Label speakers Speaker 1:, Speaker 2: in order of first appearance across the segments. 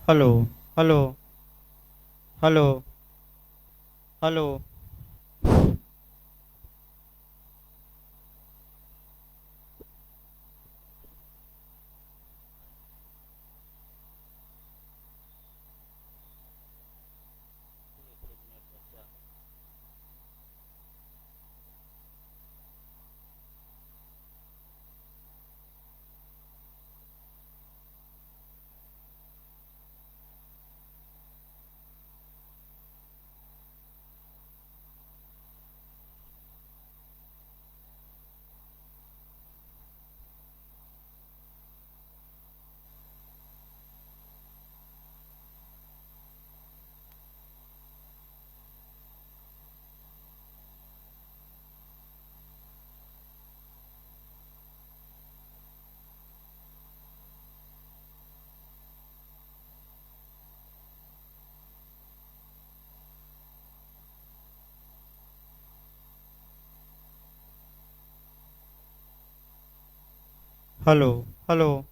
Speaker 1: Hello. Hello. Hello. Hello. Hello. Hello.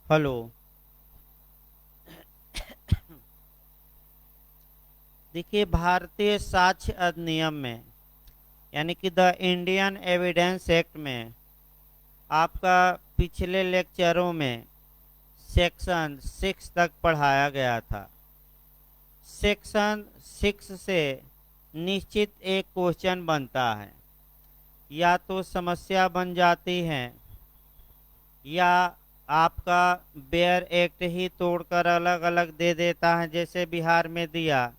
Speaker 1: Hello. देखिए, भारतीय साक्ष्य अधिनियम में यानी कि द इंडियन एविडेंस एक्ट में आपका पिछले लेक्चरों में सेक्शन 6 तक पढ़ाया गया था। सेक्शन 6 से निश्चित एक क्वेश्चन बनता है, या तो समस्या बन जाती है या आपका बेयर एक्ट ही तोड़कर अलग अलग दे देता है। जैसे बिहार में दिया,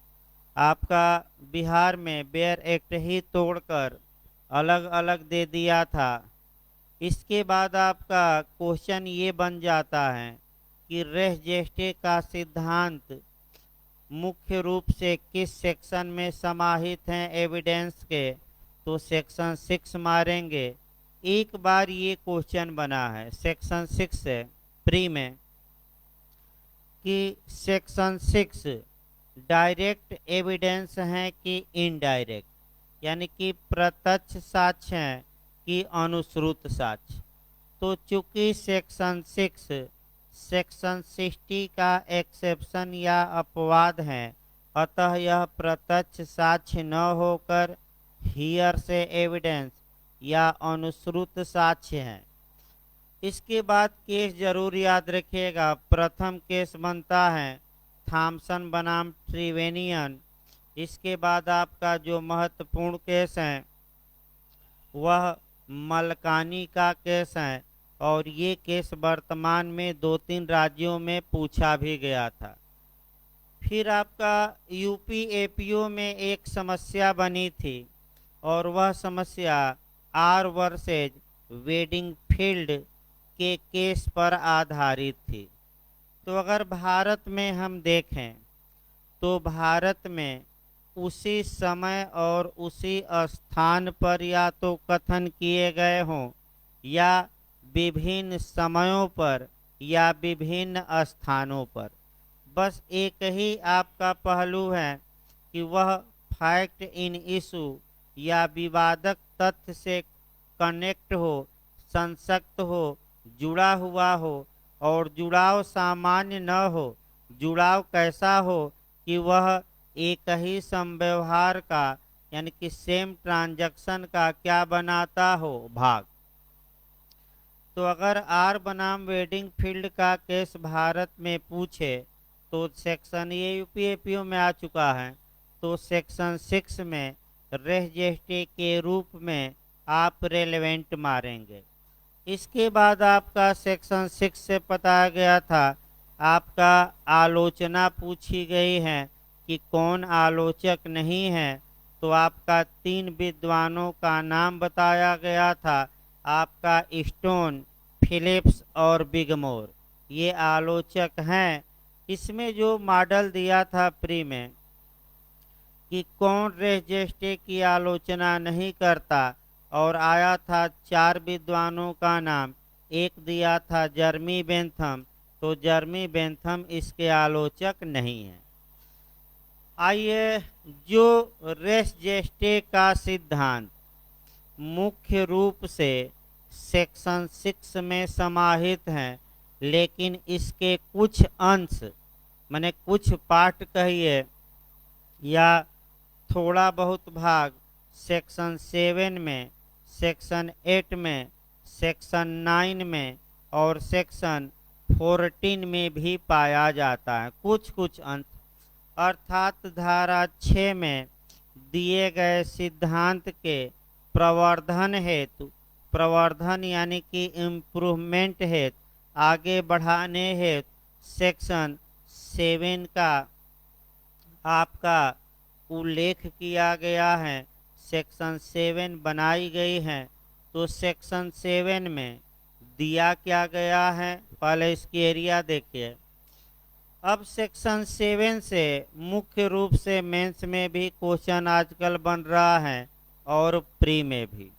Speaker 1: आपका बिहार में बेयर एक्ट ही तोड़कर अलग अलग दे दिया था। इसके बाद आपका क्वेश्चन ये बन जाता है कि रेस जेस्टे का सिद्धांत मुख्य रूप से किस सेक्शन में समाहित हैं एविडेंस के, तो सेक्शन 6 मारेंगे। एक बार ये क्वेश्चन बना है सेक्शन 6 से प्री में कि सेक्शन 6 डायरेक्ट एविडेंस हैं कि इनडायरेक्ट, यानी कि प्रत्यक्ष साक्ष्य हैं कि अनुश्रुत साक्ष्य। तो चूंकि सेक्शन 6 सेक्शन 60 का एक्सेप्शन या अपवाद है, अतः यह प्रत्यक्ष साक्ष्य न होकर हियर से एविडेंस या अनुश्रुत साक्ष्य है। इसके बाद केस जरूर याद रखिएगा। प्रथम केस बनता है थॉमसन बनाम ट्रिवेनियन। इसके बाद आपका जो महत्वपूर्ण केस है वह मलकानी का केस है, और ये केस वर्तमान में 2-3 राज्यों में पूछा भी गया था। फिर आपका यूपी एपीओ में एक समस्या बनी थी, और वह समस्या आर वर्सेज वेडिंग फील्ड के केस पर आधारित थी। तो अगर भारत में हम देखें तो भारत में उसी समय और उसी स्थान पर या तो कथन किए गए हों, या विभिन्न समयों पर या विभिन्न स्थानों पर, बस एक ही आपका पहलू है कि वह फैक्ट इन इशू या विवादक तथ्य से कनेक्ट हो, संसक्त हो, जुड़ा हुआ हो, और जुड़ाव सामान्य न हो। जुड़ाव कैसा हो कि वह एक ही संव्यवहार का यानी कि सेम ट्रांजैक्शन का क्या बनाता हो, भाग। तो अगर आर बनाम वेडिंग फील्ड का केस भारत में पूछे तो सेक्शन ये यूपीएपीओ में आ चुका है, तो सेक्शन 6 में रेस जेस्टी के रूप में आप रेलेवेंट मारेंगे। इसके बाद आपका सेक्शन 6 से बताया गया था, आपका आलोचना पूछी गई है कि कौन आलोचक नहीं है, तो आपका 3 विद्वानों का नाम बताया गया था, आपका स्टोन, फिलिप्स और बिगमोर, ये आलोचक हैं। इसमें जो मॉडल दिया था प्री में कि कौन रेजेस्टे की आलोचना नहीं करता, और आया था 4 विद्वानों का नाम, एक दिया था जर्मी बेंथम, तो जर्मी बेंथम इसके आलोचक नहीं है। आइए, जो रेस्जेस्टे का सिद्धांत मुख्य रूप से सेक्शन 6 में समाहित हैं, लेकिन इसके कुछ अंश माने कुछ पार्ट कहिए या थोड़ा बहुत भाग सेक्शन 7 में, सेक्शन 8 में, सेक्शन 9 में और सेक्शन 14 में भी पाया जाता है, कुछ कुछ अंश। अर्थात धारा 6 में दिए गए सिद्धांत के प्रवर्धन हेतु, प्रवर्धन यानी कि इम्प्रूवमेंट हेतु, आगे बढ़ाने हेतु सेक्शन 7 का आपका उल्लेख किया गया है, सेक्शन 7 बनाई गई है। तो सेक्शन 7 में दिया क्या गया है, पहले इसकी एरिया देखिए। अब सेक्शन 7 से मुख्य रूप से मेंस में भी क्वेश्चन आजकल बन रहा है और प्री में भी।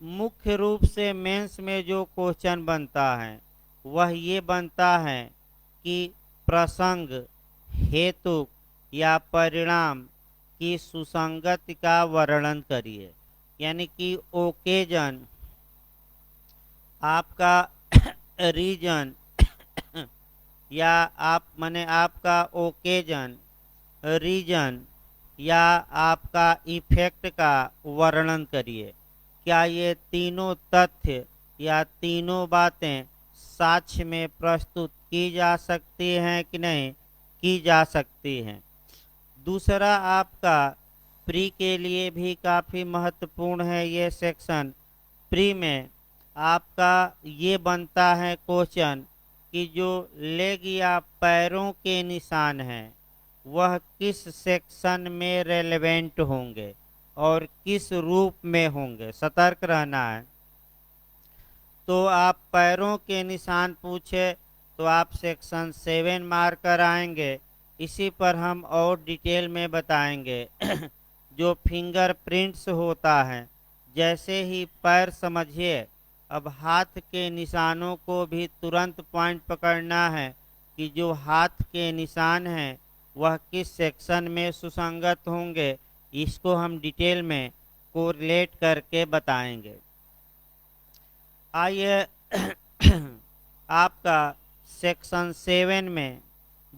Speaker 1: मुख्य रूप से मेंस में जो क्वेश्चन बनता है वह ये बनता है कि प्रसंग, हेतु या परिणाम की सुसंगति का वर्णन करिए, यानी कि ओकेजन, आपका रीजन या आप माने आपका ओकेजन, रीजन या आपका इफेक्ट का वर्णन करिए। क्या ये तीनों तथ्य या तीनों बातें साक्ष्य में प्रस्तुत की जा सकती हैं कि नहीं की जा सकती हैं। दूसरा आपका प्री के लिए भी काफ़ी महत्वपूर्ण है ये सेक्शन। प्री में आपका ये बनता है क्वेश्चन कि जो लेग या पैरों के निशान हैं वह किस सेक्शन में रेलेवेंट होंगे और किस रूप में होंगे, सतर्क रहना है। तो आप पैरों के निशान पूछे तो आप सेक्शन 7 मार्क कर आएंगे। इसी पर हम और डिटेल में बताएंगे। जो फिंगरप्रिंट्स होता है, जैसे ही पैर समझिए, अब हाथ के निशानों को भी तुरंत पॉइंट पकड़ना है कि जो हाथ के निशान हैं वह किस सेक्शन में सुसंगत होंगे। इसको हम डिटेल में कोरिलेट करके बताएंगे। आइए आपका सेक्शन 7 में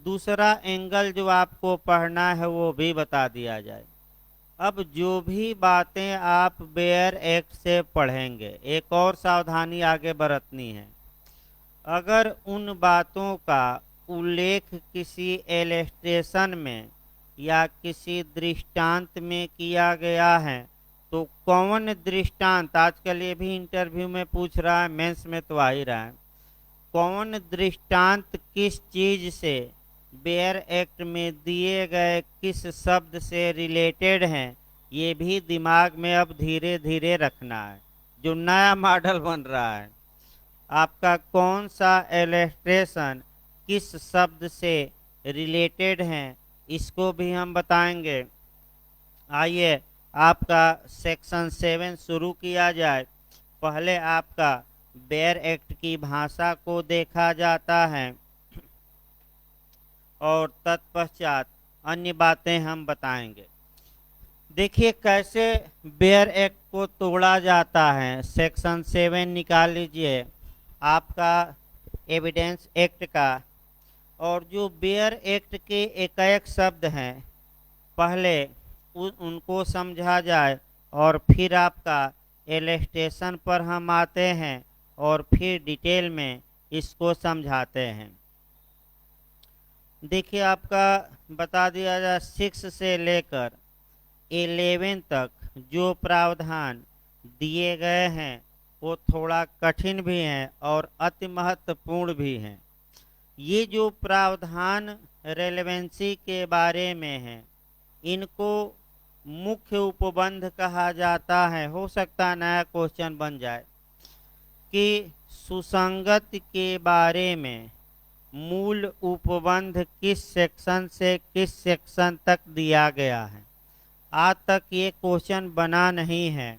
Speaker 1: दूसरा एंगल जो आपको पढ़ना है वो भी बता दिया जाए। अब जो भी बातें आप बेयर एक्ट से पढ़ेंगे, एक और सावधानी आगे बरतनी है। अगर उन बातों का उल्लेख किसी इलस्ट्रेशन में या किसी दृष्टांत में किया गया है, तो कौन दृष्टांत, आजकल ये भी इंटरव्यू में पूछ रहा है, मेंस में तो आ ही रहा है, कौन दृष्टांत किस चीज से बेयर एक्ट में दिए गए किस शब्द से रिलेटेड हैं, ये भी दिमाग में अब धीरे धीरे रखना है। जो नया मॉडल बन रहा है, आपका कौन सा इलस्ट्रेशन किस शब्द से रिलेटेड हैं, इसको भी हम बताएंगे। आइए आपका सेक्शन 7 शुरू किया जाए। पहले आपका बेयर एक्ट की भाषा को देखा जाता है और तत्पश्चात अन्य बातें हम बताएंगे। देखिए कैसे बेयर एक्ट को तोड़ा जाता है। सेक्शन 7 निकाल लीजिए आपका एविडेंस एक्ट का, और जो बेयर एक्ट के एक एक शब्द हैं पहले उनको समझा जाए और फिर आपका इलस्ट्रेशन पर हम आते हैं और फिर डिटेल में इसको समझाते हैं। देखिए आपका बता दिया जाए 6 से लेकर 11 तक जो प्रावधान दिए गए हैं वो थोड़ा कठिन भी हैं और अति महत्वपूर्ण भी हैं। ये जो प्रावधान रेलेवेंसी के बारे में है, इनको मुख्य उपबंध कहा जाता है। हो सकता है नया क्वेश्चन बन जाए कि सुसंगत के बारे में मूल उपबंध किस सेक्शन से किस सेक्शन तक दिया गया है। आज तक ये क्वेश्चन बना नहीं है।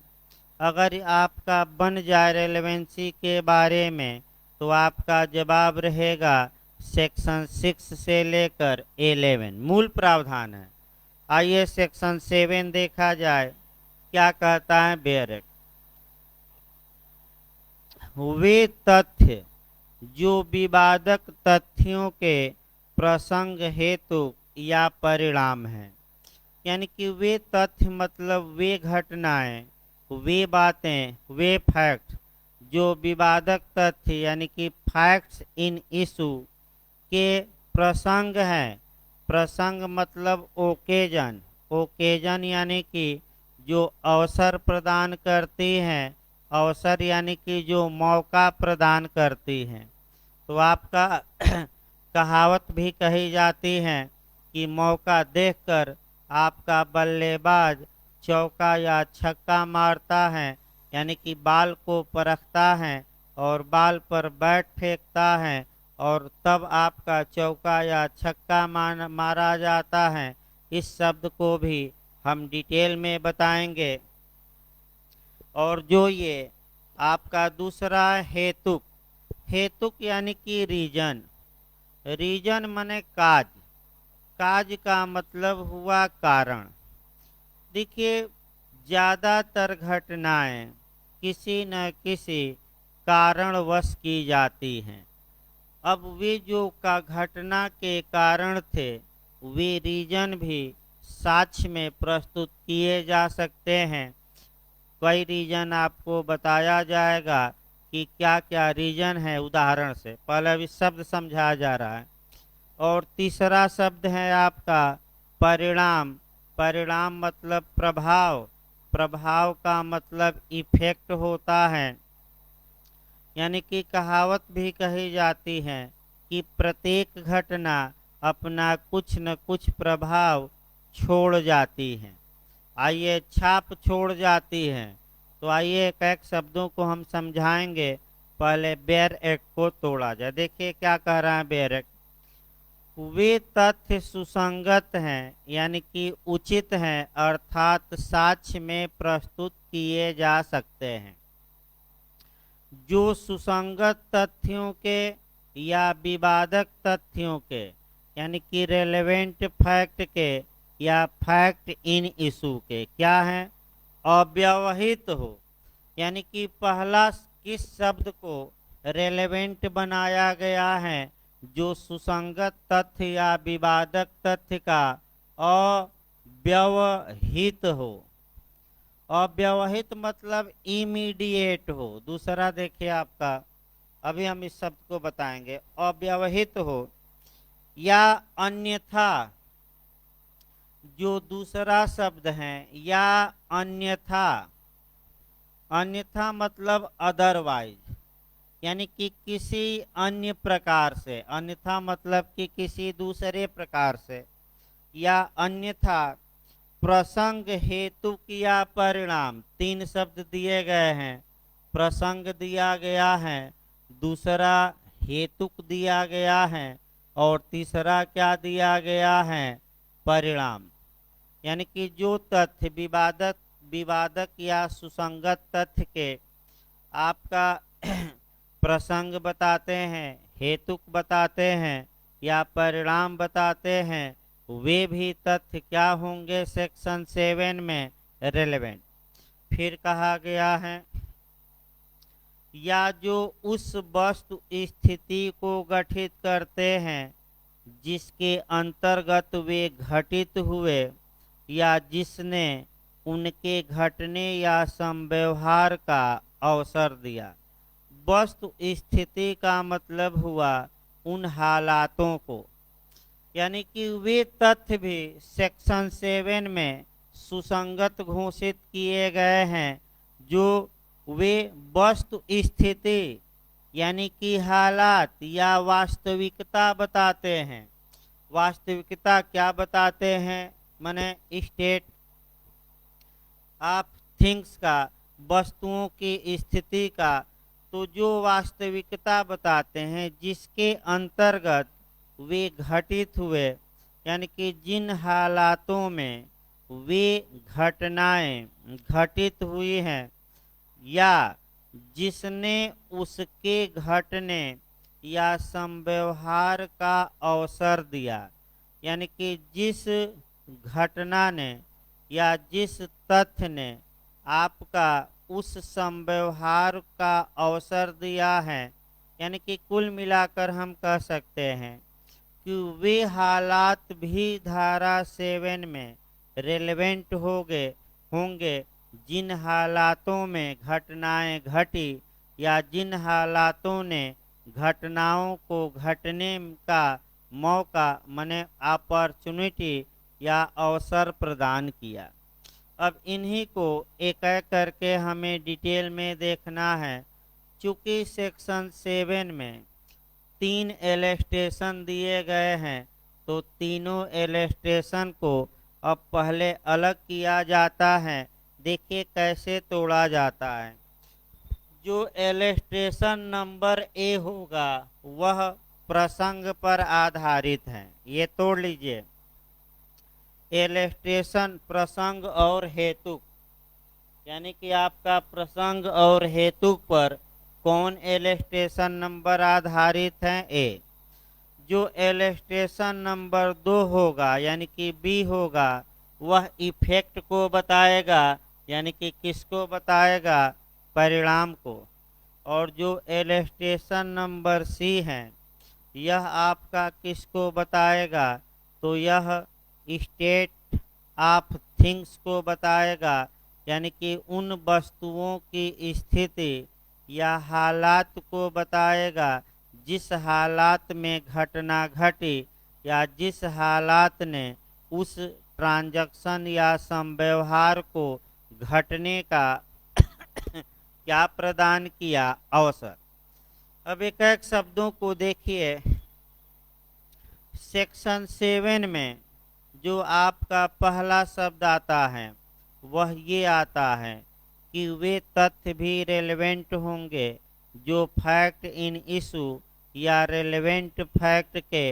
Speaker 1: अगर आपका बन जाए रेलेवेंसी के बारे में तो आपका जवाब रहेगा सेक्शन 6 से लेकर 11 मूल प्रावधान है। आइए सेक्शन 7 देखा जाए, क्या कहता है बेयरक। वे तथ्य जो विवादक तथ्यों के प्रसंग हेतु या परिणाम है, यानी कि वे तथ्य मतलब वे घटनाएं, वे बातें, वे फैक्ट जो विवादक तथ्य यानी कि फैक्ट्स इन इशू के प्रसंग हैं। प्रसंग मतलब ओकेजन, ओकेजन यानी कि जो अवसर प्रदान करती हैं, अवसर यानी कि जो मौका प्रदान करती हैं। तो आपका कहावत भी कही जाती है कि मौका देखकर आपका बल्लेबाज चौका या छक्का मारता है, यानी कि बाल को परखता है और बाल पर बैट फेंकता है और तब आपका चौका या छक्का मारा जाता है। इस शब्द को भी हम डिटेल में बताएंगे। और जो ये आपका दूसरा हेतुक, हेतुक यानी कि रीजन, रीजन माने काज, काज का मतलब हुआ कारण। देखिए ज़्यादातर घटनाएं किसी न किसी कारणवश की जाती हैं। अब वे जो का घटना के कारण थे, वे रीजन भी साक्ष्य में प्रस्तुत किए जा सकते हैं। कई रीजन आपको बताया जाएगा कि क्या क्या रीजन है उदाहरण से। पहले अभी शब्द समझाया जा रहा है। और तीसरा शब्द है आपका परिणाम। परिणाम मतलब प्रभाव, प्रभाव का मतलब इफेक्ट होता है। यानी कि कहावत भी कही जाती है कि प्रत्येक घटना अपना कुछ न कुछ प्रभाव छोड़ जाती है। आइए छाप छोड़ जाती है। तो आइए एक एक शब्दों को हम समझाएंगे। पहले बेयर एक्ट को तोड़ा जाए। देखिए क्या कह रहा है बेयर एक्ट। वे तथ्य सुसंगत हैं यानी कि उचित हैं, अर्थात साक्ष्य में प्रस्तुत किए जा सकते हैं। जो सुसंगत तथ्यों के या विवादक तथ्यों के यानी कि रेलेवेंट फैक्ट के या फैक्ट इन इशू के क्या है, अव्यवहित हो। यानी कि पहला किस शब्द को रेलेवेंट बनाया गया है, जो सुसंगत तथ्य या विवादक तथ्य का अव्यवहित हो। अव्यवहित मतलब इमीडिएट हो। दूसरा देखिए आपका, अभी हम इस शब्द को बताएंगे, अव्यवहित हो या अन्यथा। जो दूसरा शब्द है या अन्यथा, अन्यथा मतलब अदरवाइज, यानी कि किसी अन्य प्रकार से, अन्यथा मतलब कि किसी दूसरे प्रकार से, या अन्यथा प्रसंग हेतु या परिणाम। तीन शब्द दिए गए हैं। प्रसंग दिया गया है, दूसरा हेतुक दिया गया है और तीसरा क्या दिया गया है, परिणाम। यानी कि जो तथ्य विवादक या सुसंगत तथ्य के आपका प्रसंग बताते हैं, हेतुक बताते हैं या परिणाम बताते हैं, वे भी तथ्य क्या होंगे सेक्शन 7 में रेलेवेंट। फिर कहा गया है या जो उस वस्तु स्थिति को गठित करते हैं जिसके अंतर्गत वे घटित हुए या जिसने उनके घटने या संव्यवहार का अवसर दिया। वस्तु स्थिति का मतलब हुआ उन हालातों को, यानी कि वे तथ्य भी सेक्शन 7 में सुसंगत घोषित किए गए हैं जो वे वस्तु स्थिति यानी कि हालात या वास्तविकता बताते हैं। वास्तविकता क्या बताते हैं? माने स्टेट ऑफ थिंग्स का, वस्तुओं की स्थिति का। तो जो वास्तविकता बताते हैं जिसके अंतर्गत वे घटित हुए, यानी कि जिन हालातों में वे घटनाएं घटित हुई हैं या जिसने उसके घटने या संव्यवहार का अवसर दिया, यानी कि जिस घटना ने या जिस तथ्य ने आपका उस संव्यवहार का अवसर दिया है, यानी कि कुल मिलाकर हम कह सकते हैं कि वे हालात भी धारा 7 में रेलेवेंट होंगे जिन हालातों में घटनाएं घटी या जिन हालातों ने घटनाओं को घटने का मौका माने अपॉर्चुनिटी या अवसर प्रदान किया। अब इन्हीं को एक एक करके हमें डिटेल में देखना है। चूंकि सेक्शन 7 में 3 एलस्टेशन दिए गए हैं, तो तीनों एलस्टेशन को अब पहले अलग किया जाता है। देखिए कैसे तोड़ा जाता है। जो एलस्टेशन नंबर ए होगा वह प्रसंग पर आधारित है। ये तोड़ लीजिए। एलस्टेशन प्रसंग और हेतु, यानी कि आपका प्रसंग और हेतु पर कौन एलस्टेशन नंबर आधारित है? ए। जो एलस्टेशन नंबर 2 होगा यानी कि बी होगा, वह इफेक्ट को बताएगा, यानी कि किसको बताएगा? परिणाम को। और जो एलस्टेशन नंबर सी है, यह आपका किसको बताएगा? तो यह स्टेट ऑफ थिंग्स को बताएगा, यानी कि उन वस्तुओं की स्थिति या हालात को बताएगा जिस हालात में घटना घटी या जिस हालात ने उस ट्रांजैक्शन या संव्यवहार को घटने का क्या प्रदान किया? अवसर। अब एक एक शब्दों को देखिए। सेक्शन 7 में जो आपका पहला शब्द आता है वह ये आता है कि वे तथ्य भी रेलेवेंट होंगे जो फैक्ट इन इशू या रेलेवेंट फैक्ट के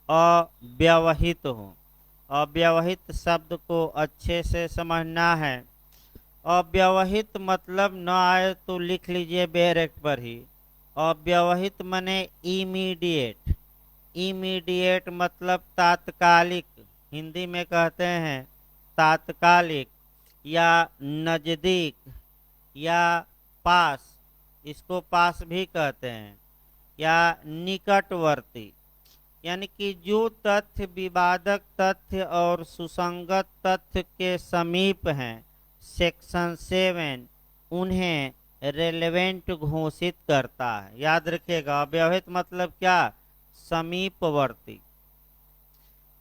Speaker 1: अव्यवहित हो। अव्यवहित शब्द को अच्छे से समझना है। अव्यवहित मतलब न आए तो लिख लीजिए बैरेक्ट पर ही। अव्यवहित माने इमीडिएट। इमीडिएट मतलब तात्कालिक, हिंदी में कहते हैं तात्कालिक या नज़दीक या पास, इसको पास भी कहते हैं, या निकटवर्ती। यानी कि जो तथ्य विवादक तथ्य और सुसंगत तथ्य के समीप हैं, सेक्शन 7 उन्हें रेलेवेंट घोषित करता है। याद रखिएगा, अव्यवहित मतलब क्या? समीपवर्ती।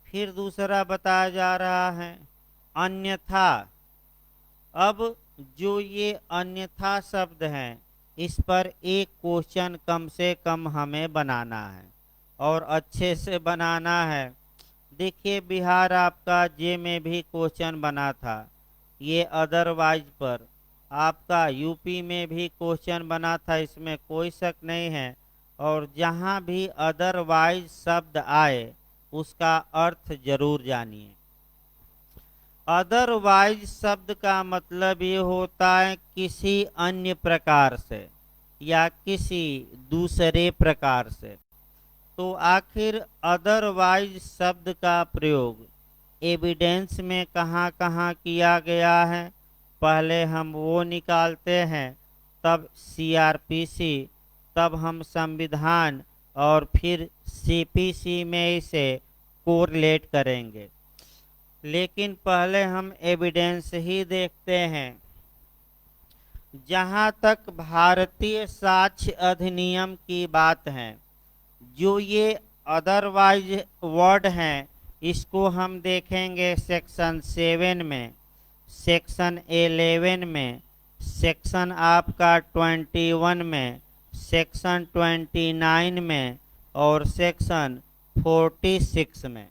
Speaker 1: फिर दूसरा बताया जा रहा है अन्यथा। अब जो ये अन्यथा शब्द हैं, इस पर एक क्वेश्चन कम से कम हमें बनाना है और अच्छे से बनाना है। देखिए बिहार आपका जे में भी क्वेश्चन बना था, ये अदरवाइज पर। आपका यूपी में भी क्वेश्चन बना था, इसमें कोई शक नहीं है। और जहाँ भी अदरवाइज शब्द आए उसका अर्थ जरूर जानिए। अदरवाइज शब्द का मतलब ये होता है किसी अन्य प्रकार से या किसी दूसरे प्रकार से। तो आखिर अदरवाइज शब्द का प्रयोग एविडेंस में कहाँ कहाँ किया गया है, पहले हम वो निकालते हैं, तब सीआरपीसी, तब हम संविधान और फिर सीपीसी में इसे कोरिलेट करेंगे। लेकिन पहले हम एविडेंस ही देखते हैं। जहाँ तक भारतीय साक्ष्य अधिनियम की बात है, जो ये अदरवाइज वर्ड हैं, इसको हम देखेंगे सेक्शन 7 में, सेक्शन 11 में, सेक्शन आपका 21 में, सेक्शन 29 में और सेक्शन 46 में।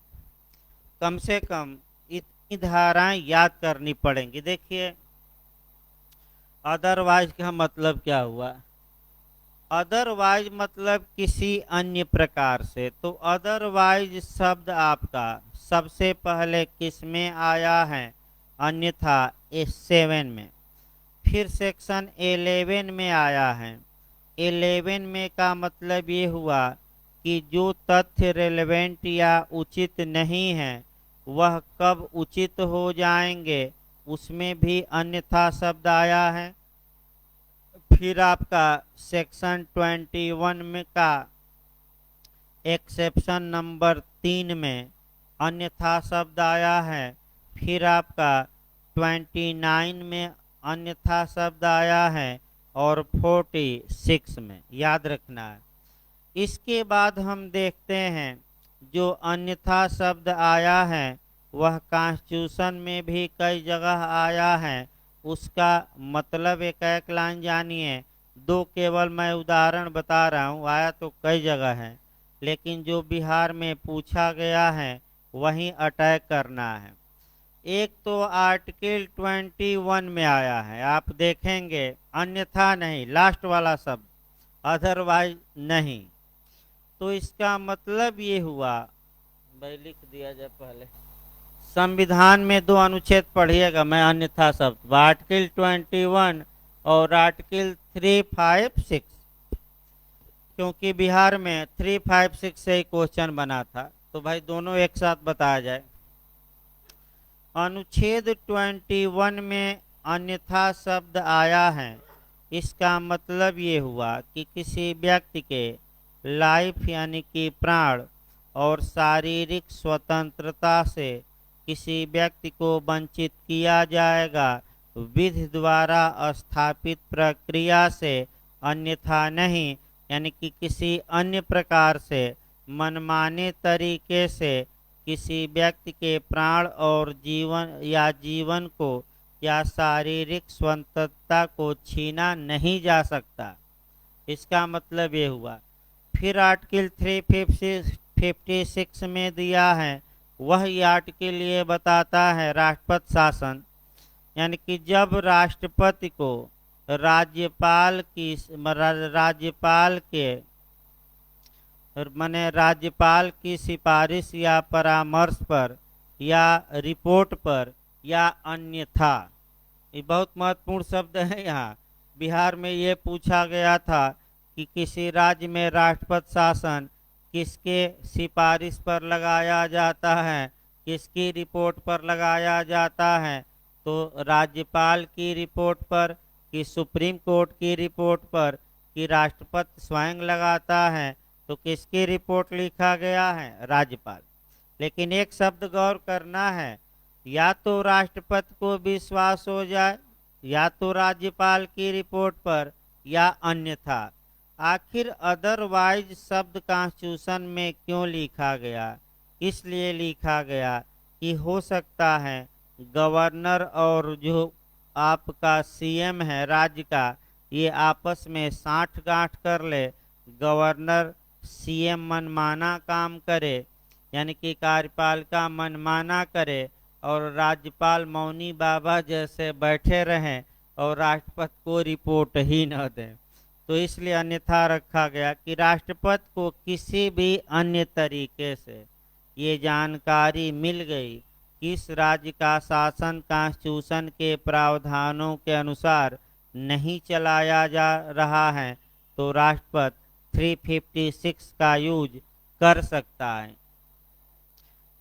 Speaker 1: कम से कम इतनी धाराएं याद करनी पड़ेंगी। देखिए अदरवाइज का मतलब क्या हुआ? अदरवाइज मतलब किसी अन्य प्रकार से। तो अदरवाइज शब्द आपका सबसे पहले किस में आया है? अन्यथा 7 में। फिर सेक्शन 11 में आया है। 11 में का मतलब ये हुआ कि जो तथ्य रेलेवेंट या उचित नहीं है वह कब उचित हो जाएंगे, उसमें भी अन्यथा शब्द आया है। फिर आपका सेक्शन 21 में का एक्सेप्शन नंबर 3 में अन्यथा शब्द आया है। फिर आपका 29 में अन्यथा शब्द आया है और 46 में, याद रखना है। इसके बाद हम देखते हैं जो अन्यथा शब्द आया है वह कॉन्स्टिट्यूशन में भी कई जगह आया है। उसका मतलब एक लाइन जानिए। दो केवल मैं उदाहरण बता रहा हूँ, आया तो कई जगह है, लेकिन जो बिहार में पूछा गया है वहीं अटैक करना है। एक तो आर्टिकल 21 में आया है, आप देखेंगे अन्यथा नहीं, लास्ट वाला शब्द, अदरवाइज नहीं। तो इसका मतलब ये हुआ, भाई लिख दिया जाए पहले, संविधान में 2 अनुच्छेद पढ़िएगा, मैं अन्यथा शब्द आर्टिकल 21 और आर्टिकल 356, क्योंकि बिहार में 356 से ही क्वेश्चन बना था, तो भाई दोनों एक साथ बताया जाए। अनुच्छेद 21 में अन्यथा शब्द आया है, इसका मतलब ये हुआ कि किसी व्यक्ति के लाइफ यानी कि प्राण और शारीरिक स्वतंत्रता से किसी व्यक्ति को वंचित किया जाएगा विधि द्वारा स्थापित प्रक्रिया से, अन्यथा नहीं। यानी कि किसी अन्य प्रकार से मनमाने तरीके से किसी व्यक्ति के प्राण और जीवन को या शारीरिक स्वतंत्रता को छीना नहीं जा सकता। इसका मतलब ये हुआ। फिर आर्टिकल 356 में दिया है, वही आर्टिकल ये बताता है राष्ट्रपति शासन, यानी कि जब राष्ट्रपति को राज्यपाल की सिफारिश या परामर्श पर या रिपोर्ट पर या अन्यथा, ये बहुत महत्वपूर्ण शब्द है। यहाँ बिहार में ये पूछा गया था कि किसी राज्य में राष्ट्रपति शासन किसके सिफारिश पर लगाया जाता है, किसकी रिपोर्ट पर लगाया जाता है, तो राज्यपाल की रिपोर्ट पर, कि सुप्रीम कोर्ट की रिपोर्ट पर, कि राष्ट्रपति स्वयं लगाता है, तो किसकी रिपोर्ट लिखा गया है? राज्यपाल। लेकिन एक शब्द गौर करना है, या तो राष्ट्रपति को विश्वास हो जाए या तो राज्यपाल की रिपोर्ट पर या अन्यथा। आखिर अदरवाइज शब्द कॉन्स्टिट्यूशन में क्यों लिखा गया? इसलिए लिखा गया कि हो सकता है गवर्नर और जो आपका सीएम है राज्य का, ये आपस में साठ गांठ कर ले, गवर्नर सीएम मनमाना काम करे, यानी कि कार्यपालिका मनमाना करे, और राज्यपाल मौनी बाबा जैसे बैठे रहें और राष्ट्रपति को रिपोर्ट ही न दें। तो इसलिए अन्यथा रखा गया कि राष्ट्रपति को किसी भी अन्य तरीके से ये जानकारी मिल गई कि इस राज्य का शासन कॉन्स्टिट्यूशन के प्रावधानों के अनुसार नहीं चलाया जा रहा है, तो राष्ट्रपति 356 का यूज कर सकता है।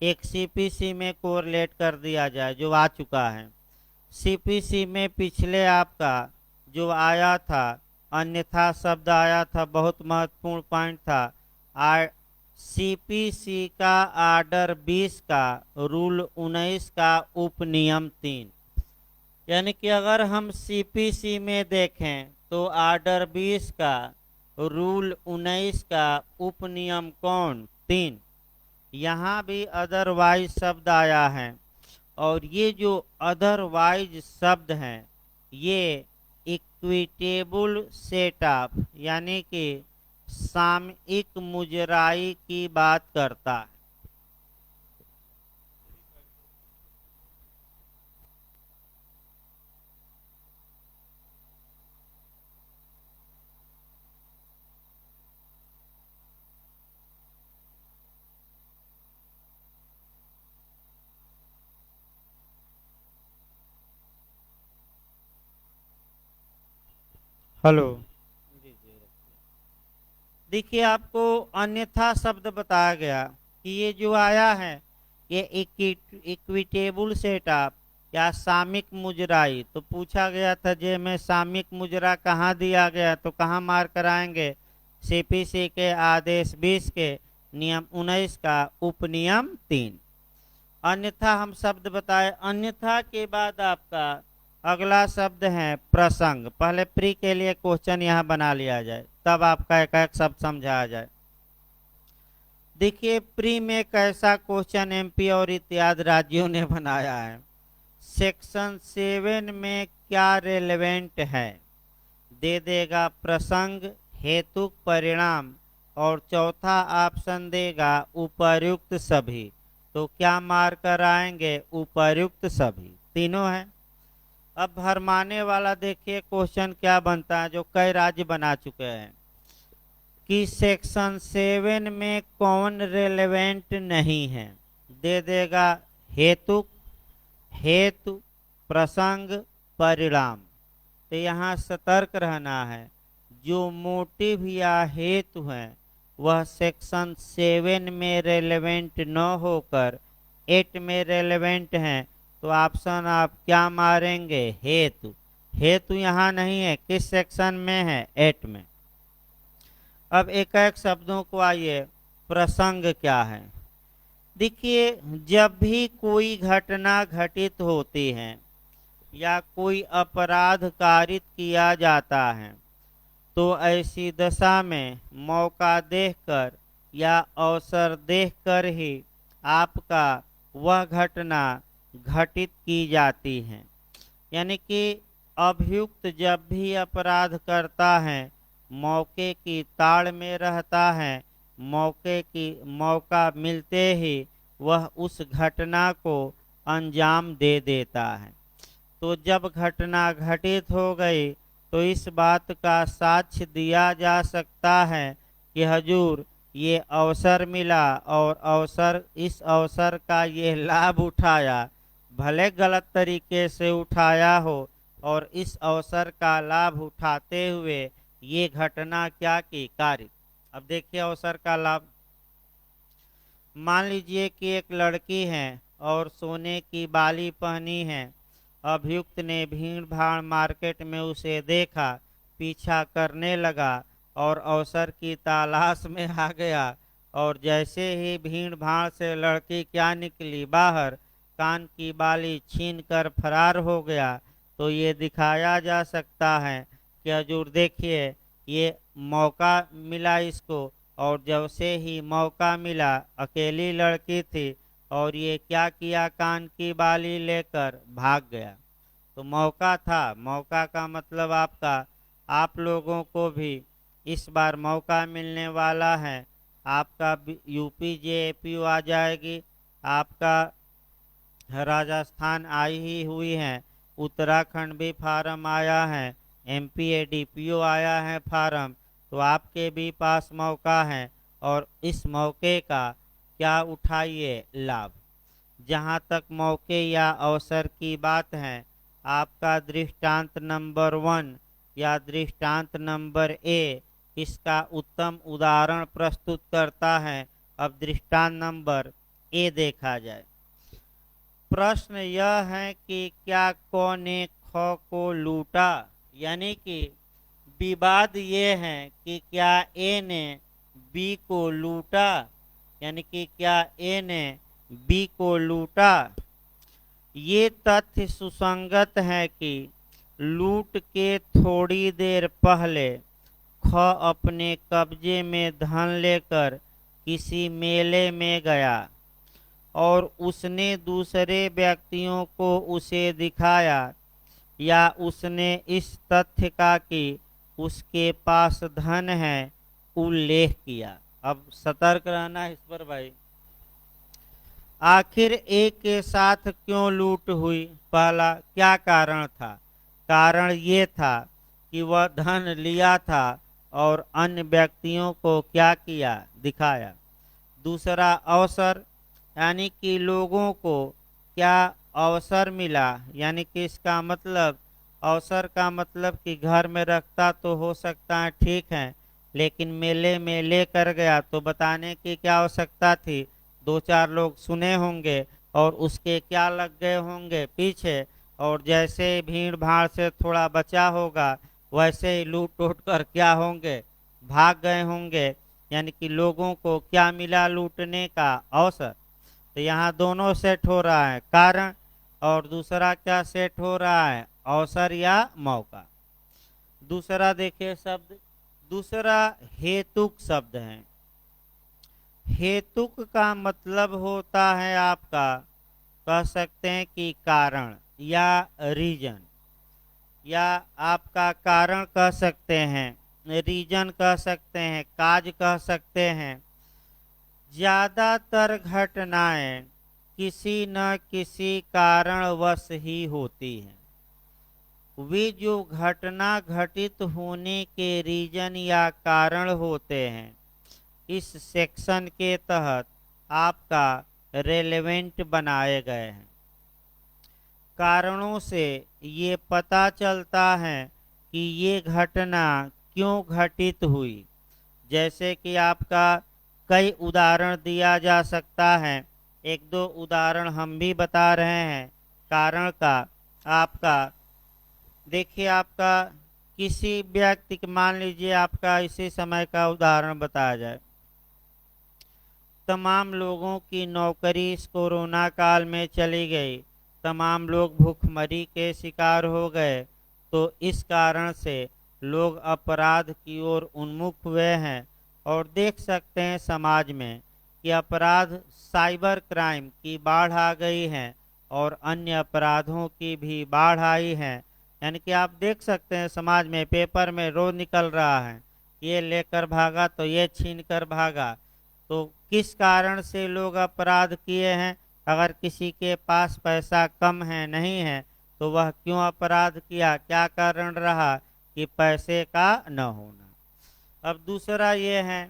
Speaker 1: एक सीपीसी में कोरिलेट कर दिया जाए जो आ चुका है। सीपीसी में पिछले आपका जो आया था अन्यथा शब्द आया था, बहुत महत्वपूर्ण पॉइंट था। सीपीसी का आर्डर 20 का रूल 19 का उपनियम 3, यानी कि अगर हम सीपीसी में देखें तो आर्डर 20 का रूल 19 का उपनियम कौन? 3। यहाँ भी अदरवाइज शब्द आया है, और ये जो अदरवाइज शब्द हैं ये इक्विटेबल सेटअप यानी कि सामयिक मुजराई की बात करता है। हेलो। देखिए, आपको अन्यथा शब्द बताया गया कि ये जो आया है ये इक्विटेबल सेटअप या सामयिक मुजराई, तो पूछा गया था जे में सामयिक मुजरा कहाँ दिया गया, तो कहाँ मार कराएंगे? सीपीसी के आदेश 20 के नियम 19 का उपनियम 3। अन्यथा हम शब्द बताए। अन्यथा के बाद आपका अगला शब्द है प्रसंग। पहले प्री के लिए क्वेश्चन यहाँ बना लिया जाए, तब आपका एक एक शब्द समझाया जाए। देखिए, प्री में कैसा क्वेश्चन एमपी और इत्यादि राज्यों ने बनाया है। सेक्शन 7 में क्या रेलेवेंट है, दे देगा प्रसंग, हेतुक, परिणाम, और चौथा ऑप्शन देगा उपर्युक्त सभी। तो क्या मार कर आएंगे? उपर्युक्त सभी तीनों है। अब भरमाने वाला देखिए क्वेश्चन क्या बनता है, जो कई राज्य बना चुके हैं कि सेक्शन 7 में कौन रेलेवेंट नहीं है। दे देगा हेतु, हेतु, प्रसंग, परिणाम। तो यहाँ सतर्क रहना है, जो मोटिव या हेतु है वह सेक्शन 7 में रेलेवेंट न होकर 8 में रेलेवेंट हैं, तो ऑप्शन आप क्या मारेंगे? हेतु। हेतु यहाँ नहीं है, किस सेक्शन में है? 8 में। अब एक एक शब्दों को आइए। प्रसंग क्या है? देखिए, जब भी कोई घटना घटित होती है या कोई अपराध कारित किया जाता है, तो ऐसी दशा में मौका देखकर या अवसर देखकर ही आपका वह घटना घटित की जाती है। यानी कि अभियुक्त जब भी अपराध करता है, मौके की ताड़ में रहता है, मौका मिलते ही वह उस घटना को अंजाम दे देता है। तो जब घटना घटित हो गई तो इस बात का साक्ष्य दिया जा सकता है कि हजूर ये अवसर मिला और इस अवसर का ये लाभ उठाया, भले गलत तरीके से उठाया हो, और इस अवसर का लाभ उठाते हुए ये घटना क्या की? कार्य। अब देखिए अवसर का लाभ। मान लीजिए कि एक लड़की है और सोने की बाली पहनी है। अभियुक्त ने भीड़ भाड़ मार्केट में उसे देखा, पीछा करने लगा और अवसर की तलाश में आ गया, और जैसे ही भीड़ भाड़ से लड़की क्या निकली बाहर, कान की बाली छीन कर फरार हो गया। तो ये दिखाया जा सकता है कि हजूर देखिए ये मौका मिला इसको, और जब से ही मौका मिला, अकेली लड़की थी और ये क्या किया? कान की बाली लेकर भाग गया। तो मौका था। मौका का मतलब आपका, आप लोगों को भी इस बार मौका मिलने वाला है। आपका यूपी जेएपीयू आ जाएगी, आपका राजस्थान आई ही हुई है, उत्तराखंड भी फार्म आया है, एमपी एडीपीओ आया है फार्म। तो आपके भी पास मौका है, और इस मौके का क्या उठाइए? लाभ। जहाँ तक मौके या अवसर की बात है, आपका दृष्टांत नंबर 1 या दृष्टांत नंबर ए इसका उत्तम उदाहरण प्रस्तुत करता है। अब दृष्टांत नंबर ए देखा जाए। प्रश्न यह है कि क्या क ने ख को लूटा, यानी कि विवाद ये है कि क्या ए ने बी को लूटा, यानी कि क्या ए ने बी को लूटा। ये तथ्य सुसंगत है कि लूट के थोड़ी देर पहले ख अपने कब्जे में धन लेकर किसी मेले में गया और उसने दूसरे व्यक्तियों को उसे दिखाया। या उसने इस तथ्य का कि उसके पास धन है उल्लेख किया। अब सतर्क रहना है इस पर भाई। आखिर एक के साथ क्यों लूट हुई? पहला, क्या कारण था? कारण ये था कि वह धन लिया था और अन्य व्यक्तियों को क्या किया, दिखाया। दूसरा, अवसर, यानी कि लोगों को क्या अवसर मिला, यानी कि इसका मतलब, अवसर का मतलब कि घर में रखता तो हो सकता है, ठीक है, लेकिन मेले में लेकर गया तो बताने की क्या आवश्यकता थी? दो चार लोग सुने होंगे और उसके क्या लग गए होंगे पीछे, और जैसे भीड़ भाड़ से थोड़ा बचा होगा वैसे ही लूट टूट कर क्या होंगे, भाग गए होंगे। यानी कि लोगों को क्या मिला? लूटने का अवसर। तो यहाँ दोनों सेट हो रहा है, कारण और दूसरा क्या सेट हो रहा है? अवसर या मौका। दूसरा देखिए शब्द, दूसरा हेतुक शब्द है। हेतुक का मतलब होता है आपका, कह सकते हैं कि कारण या रीजन, या आपका कारण कह सकते हैं, रीजन कह सकते हैं, काज कह सकते हैं। ज्यादातर घटनाएं किसी न किसी कारणवश ही होती हैं। वे जो घटना घटित होने के रीजन या कारण होते हैं, इस सेक्शन के तहत आपका रेलेवेंट बनाए गए हैं। कारणों से ये पता चलता है कि ये घटना क्यों घटित हुई। जैसे कि आपका कई उदाहरण दिया जा सकता है, एक दो उदाहरण हम भी बता रहे हैं कारण का। आपका देखिए, आपका किसी व्यक्ति के, मान लीजिए आपका इसी समय का उदाहरण बताया जाए, तमाम लोगों की नौकरी इस कोरोना काल में चली गई, तमाम लोग भूखमरी के शिकार हो गए, तो इस कारण से लोग अपराध की ओर उन्मुख हुए हैं। और देख सकते हैं समाज में कि अपराध, साइबर क्राइम की बाढ़ आ गई है और अन्य अपराधों की भी बाढ़ आई है। यानी कि आप देख सकते हैं समाज में, पेपर में रोज निकल रहा है, ये लेकर भागा तो ये छीन कर भागा। तो किस कारण से लोग अपराध किए हैं? अगर किसी के पास पैसा कम है, नहीं है, तो वह क्यों अपराध किया? क्या कारण रहा? कि पैसे का न होना। अब दूसरा ये है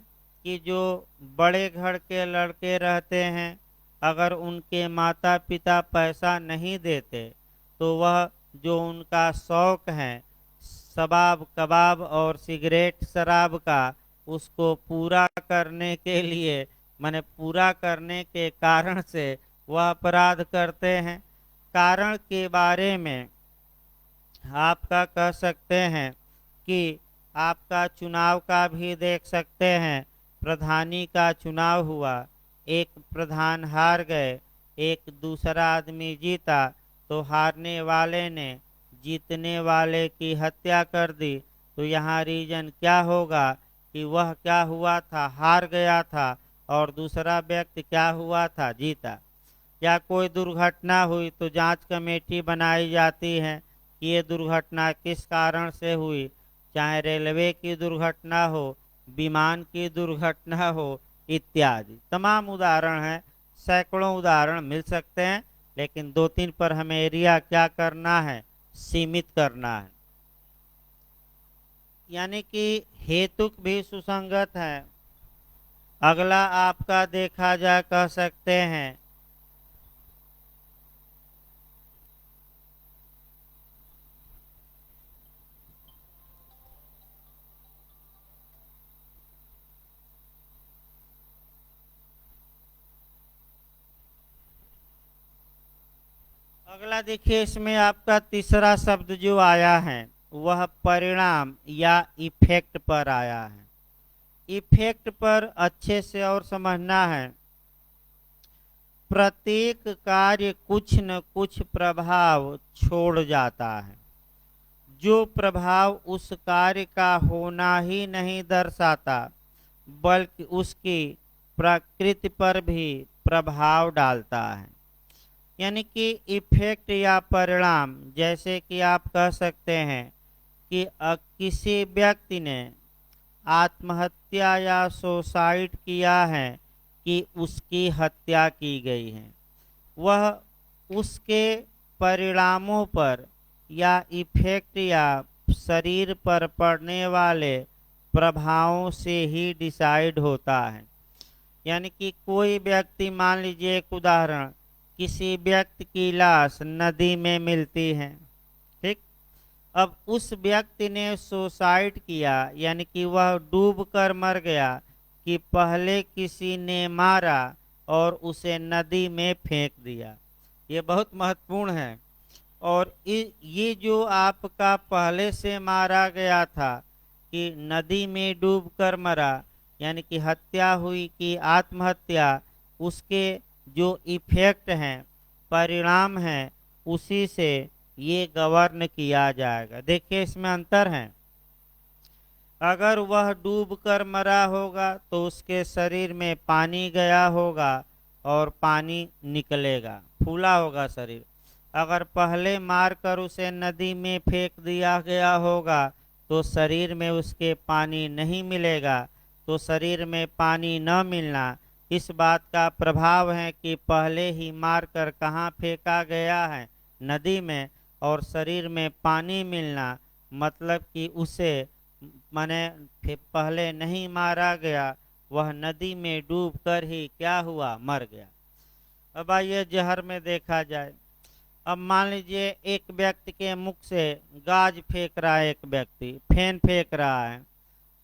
Speaker 1: कि जो बड़े घर के लड़के रहते हैं, अगर उनके माता पिता पैसा नहीं देते तो वह जो उनका शौक है शबाब कबाब और सिगरेट शराब का, उसको पूरा करने के लिए, माने पूरा करने के कारण से वह अपराध करते हैं। कारण के बारे में आपका कह सकते हैं कि आपका चुनाव का भी देख सकते हैं। प्रधानी का चुनाव हुआ, एक प्रधान हार गए, एक दूसरा आदमी जीता, तो हारने वाले ने जीतने वाले की हत्या कर दी। तो यहाँ रीजन क्या होगा कि वह क्या हुआ था? हार गया था, और दूसरा व्यक्ति क्या हुआ था? जीता। या कोई दुर्घटना हुई तो जांच कमेटी बनाई जाती है कि ये दुर्घटना किस कारण से हुई, चाहे रेलवे की दुर्घटना हो, विमान की दुर्घटना हो, इत्यादि तमाम उदाहरण हैं। सैकड़ों उदाहरण मिल सकते हैं, लेकिन दो तीन पर हमें एरिया क्या करना है? सीमित करना है। यानी कि हेतुक भी सुसंगत है। अगला आपका देखा जाए, कह सकते हैं अगला देखिए, इसमें आपका तीसरा शब्द जो आया है वह परिणाम या इफेक्ट पर आया है। इफेक्ट पर अच्छे से और समझना है। प्रत्येक कार्य कुछ न कुछ प्रभाव छोड़ जाता है। जो प्रभाव उस कार्य का होना ही नहीं दर्शाता, बल्कि उसकी प्रकृति पर भी प्रभाव डालता है। यानी कि इफेक्ट या परिणाम, जैसे कि आप कह सकते हैं कि किसी व्यक्ति ने आत्महत्या या सुसाइड किया है कि उसकी हत्या की गई है, वह उसके परिणामों पर या इफेक्ट या शरीर पर पड़ने वाले प्रभावों से ही डिसाइड होता है। यानी कि कोई व्यक्ति, मान लीजिए एक उदाहरण, किसी व्यक्ति की लाश नदी में मिलती है, ठीक। अब उस व्यक्ति ने सुसाइड किया, यानी कि वह डूब कर मर गया, कि पहले किसी ने मारा और उसे नदी में फेंक दिया। ये बहुत महत्वपूर्ण है। और ये जो आपका पहले से मारा गया था कि नदी में डूबकर मरा, यानी कि हत्या हुई कि आत्महत्या, उसके जो इफेक्ट हैं, परिणाम हैं, उसी से ये गवर्न किया जाएगा। देखिए इसमें अंतर है। अगर वह डूबकर मरा होगा तो उसके शरीर में पानी गया होगा और पानी निकलेगा, फूला होगा शरीर। अगर पहले मारकर उसे नदी में फेंक दिया गया होगा तो शरीर में उसके पानी नहीं मिलेगा। तो शरीर में पानी न मिलना इस बात का प्रभाव है कि पहले ही मारकर कहाँ फेंका गया है, नदी में, और शरीर में पानी मिलना मतलब कि उसे माने पहले नहीं मारा गया, वह नदी में डूबकर ही क्या हुआ, मर गया। अब आइए जहर में देखा जाए। अब मान लीजिए एक व्यक्ति के मुख से गाज फेंक रहा है, एक व्यक्ति फेन फेंक रहा है,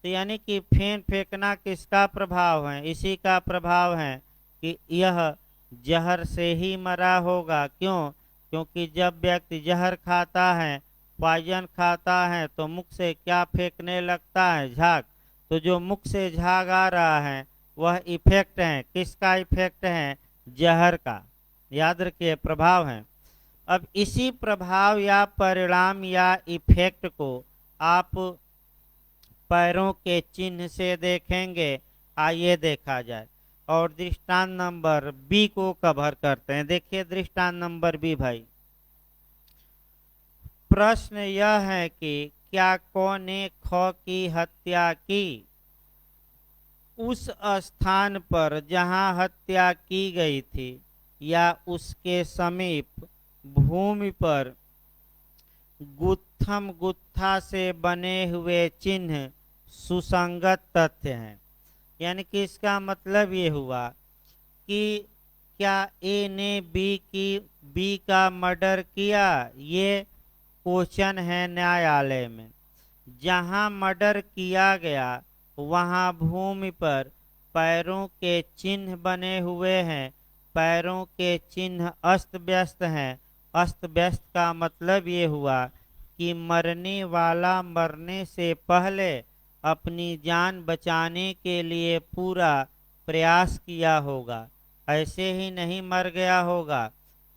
Speaker 1: तो यानी कि फेन फेंकना किसका प्रभाव है, इसी का प्रभाव है कि यह जहर से ही मरा होगा। क्यों? क्योंकि जब व्यक्ति जहर खाता है, पॉइजन खाता है, तो मुख से क्या फेंकने लगता है, झाग। तो जो मुख से झाग आ रहा है वह इफेक्ट है, किसका इफेक्ट है, जहर का। याद रखिए, प्रभाव है। अब इसी प्रभाव या परिणाम या इफेक्ट को आप पैरों के चिन्ह से देखेंगे। आइए देखा जाए और दृष्टांत नंबर बी को कवर करते हैं। देखिए दृष्टांत नंबर बी भाई, प्रश्न यह है कि क्या कौन ने ख की हत्या की? उस स्थान पर जहां हत्या की गई थी या उसके समीप भूमि पर गुत्थम गुत्था से बने हुए चिन्ह सुसंगत तथ्य हैं। यानी कि इसका मतलब ये हुआ कि क्या ए ने बी का मर्डर किया, ये क्वेश्चन है न्यायालय में। जहां मर्डर किया गया वहां भूमि पर पैरों के चिन्ह बने हुए हैं, पैरों के चिन्ह अस्त व्यस्त हैं। अस्त व्यस्त का मतलब ये हुआ कि मरने वाला मरने से पहले अपनी जान बचाने के लिए पूरा प्रयास किया होगा, ऐसे ही नहीं मर गया होगा,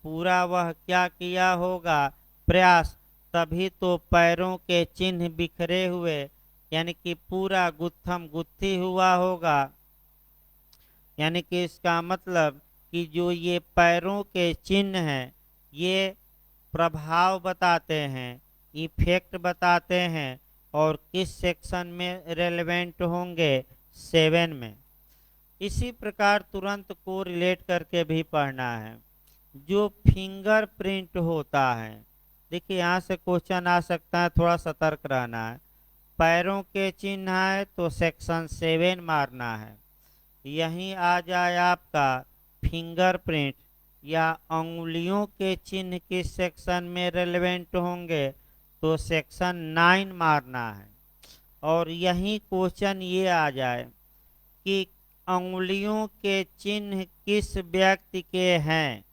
Speaker 1: पूरा वह क्या किया होगा, प्रयास। तभी तो पैरों के चिन्ह बिखरे हुए, यानी कि पूरा गुत्थम गुत्थी हुआ होगा। यानी कि इसका मतलब कि जो ये पैरों के चिन्ह हैं, ये प्रभाव बताते हैं, इफेक्ट बताते हैं, और किस सेक्शन में रेलेवेंट होंगे, 7 में। इसी प्रकार तुरंत को रिलेट करके भी पढ़ना है। जो फिंगरप्रिंट होता है, देखिए यहाँ से क्वेश्चन आ सकता है, थोड़ा सतर्क रहना है। पैरों के चिन्ह है तो सेक्शन 7 मारना है। यहीं आ जाए आपका फिंगरप्रिंट या अंगुलियों के चिन्ह किस सेक्शन में रेलेवेंट होंगे, तो सेक्शन 9 मारना है। और यही क्वेश्चन ये आ जाए कि अंगुलियों के चिन्ह किस व्यक्ति के हैं,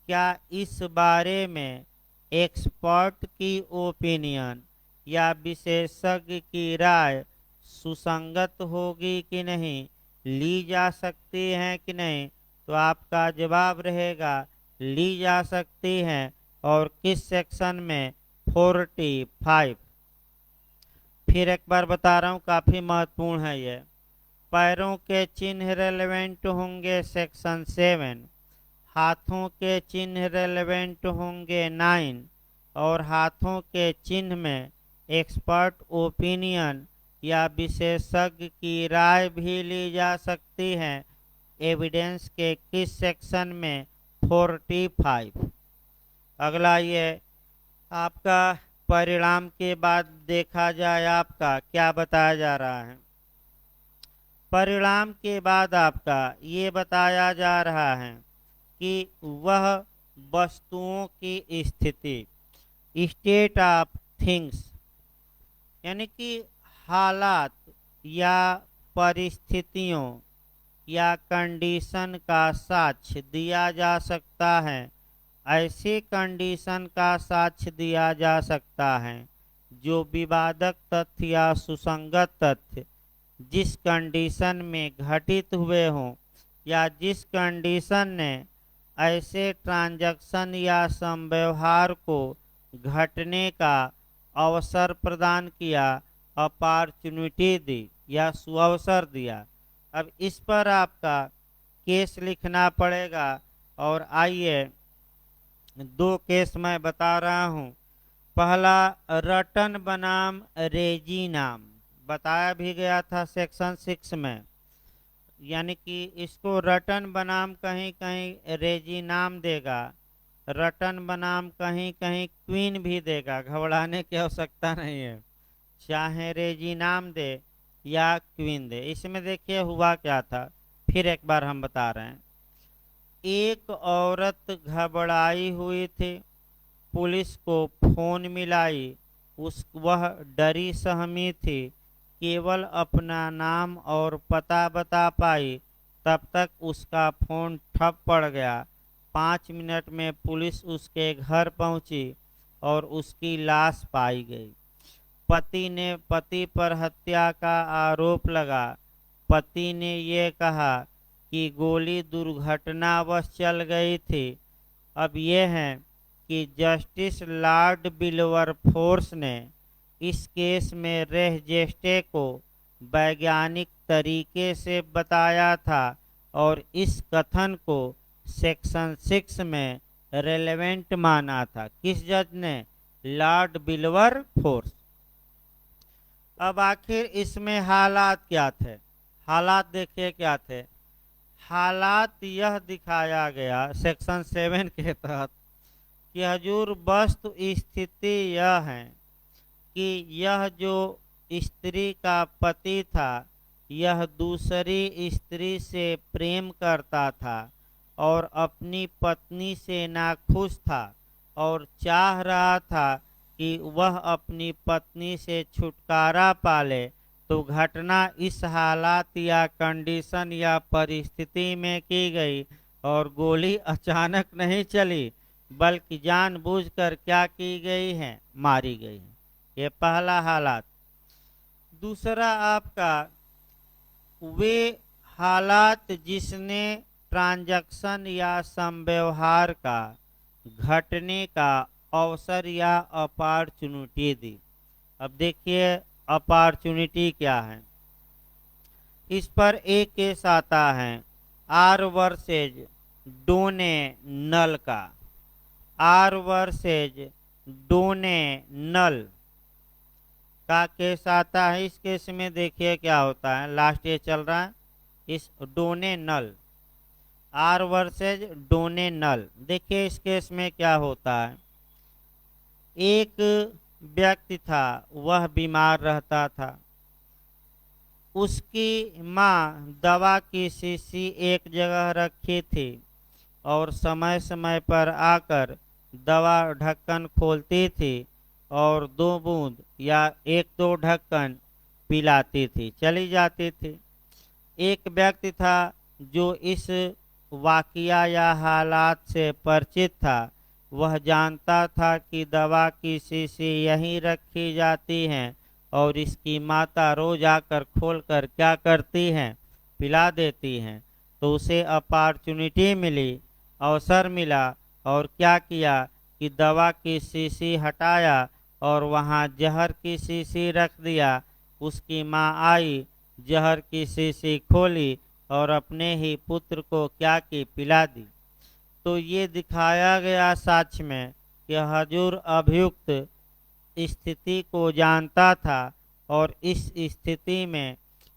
Speaker 1: क्या इस बारे में एक्सपर्ट की ओपिनियन या विशेषज्ञ की राय सुसंगत होगी कि नहीं, ली जा सकती है कि नहीं। तो आपका जवाब रहेगा ली जा सकती हैं। और किस सेक्शन में, 45। फिर एक बार बता रहा हूँ, काफी महत्वपूर्ण है ये। पैरों के चिन्ह रेलेवेंट होंगे सेक्शन 7, हाथों के चिन्ह रेलेवेंट होंगे 9 और हाथों के चिन्ह में एक्सपर्ट ओपिनियन या विशेषज्ञ की राय भी ली जा सकती है। एविडेंस के किस सेक्शन में? 45। अगला ये आपका परिणाम के बाद देखा जाए आपका क्या बताया जा रहा है। परिणाम के बाद आपका ये बताया जा रहा है कि वह वस्तुओं की स्थिति, स्टेट ऑफ थिंग्स, यानी कि हालात या परिस्थितियों या कंडीशन का साक्ष्य दिया जा सकता है। ऐसी कंडीशन का साक्ष्य दिया जा सकता है जो विवादक तथ्य या सुसंगत तथ्य जिस कंडीशन में घटित हुए हों या जिस कंडीशन ने ऐसे ट्रांजैक्शन या संव्यवहार को घटने का अवसर प्रदान किया, अपॉर्चुनिटी दी या सुअवसर दिया। अब इस पर आपका केस लिखना पड़ेगा और आइए 2 केस मैं बता रहा हूँ। पहला रटन बनाम रेजी नाम बताया भी गया था सेक्शन 6 में, यानी कि इसको रटन बनाम कहीं कहीं रेजी नाम देगा, रटन बनाम कहीं कहीं क्वीन भी देगा, घबराने की आवश्यकता नहीं है, चाहे रेजी नाम दे या क्वीन दे। इसमें देखिए हुआ क्या था, फिर एक बार हम बता रहे हैं। एक औरत घबराई हुई थी, पुलिस को फोन मिलाई, वह डरी सहमी थी, केवल अपना नाम और पता बता पाई, तब तक उसका फोन ठप पड़ गया। 5 मिनट में पुलिस उसके घर पहुंची और उसकी लाश पाई गई। पति पर हत्या का आरोप लगा। पति ने ये कहा कि गोली दुर्घटनावश चल गई थी। अब यह है कि जस्टिस लॉर्ड विल्बरफोर्स ने इस केस में रेहजेस्टे को वैज्ञानिक तरीके से बताया था और इस कथन को सेक्शन 6 में रेलेवेंट माना था। किस जज ने? Lord Wilberforce. अब आखिर इसमें हालात क्या थे? हालात देखिए क्या थे। हालात यह दिखाया गया सेक्शन 7 के तहत कि हजूर वस्तु स्थिति यह है कि यह जो स्त्री का पति था यह दूसरी स्त्री से प्रेम करता था और अपनी पत्नी से नाखुश था और चाह रहा था कि वह अपनी पत्नी से छुटकारा पाले। तो घटना इस हालात या कंडीशन या परिस्थिति में की गई और गोली अचानक नहीं चली बल्कि जानबूझकर क्या की गई है? मारी गई है। ये पहला हालात। दूसरा आपका वे हालात जिसने ट्रांजैक्शन या संव्यवहार का घटने का अवसर या अपॉर्चुनिटी दी। अब देखिए अपॉर्चुनिटी क्या है। इस पर एक केस आता है आर वर्सेज डोने नल का। आर वर्सेज डोने नल का केस आता है। इस केस में देखिए क्या होता है, लास्ट ये चल रहा है इस डोने नल, आर वर्सेज डोने नल। देखिए इस केस में क्या होता है। एक व्यक्ति था, वह बीमार रहता था। उसकी माँ दवा की शीशी एक जगह रखी थी और समय समय पर आकर दवा ढक्कन खोलती थी और 2 बूंद या 1-2 ढक्कन पिलाती थी, चली जाती थी। एक व्यक्ति था जो इस वाकया या हालात से परिचित था। वह जानता था कि दवा की शीशी यहीं रखी जाती हैं और इसकी माता रोज आकर खोलकर क्या करती हैं? पिला देती हैं। तो उसे अपॉर्चुनिटी मिली, अवसर मिला और क्या किया कि दवा की शीशी हटाया और वहाँ जहर की शीशी रख दिया। उसकी माँ आई, जहर की शीशी खोली और अपने ही पुत्र को क्या की? पिला दी। तो ये दिखाया गया साक्ष्य में कि हजूर अभियुक्त स्थिति को जानता था और इस स्थिति में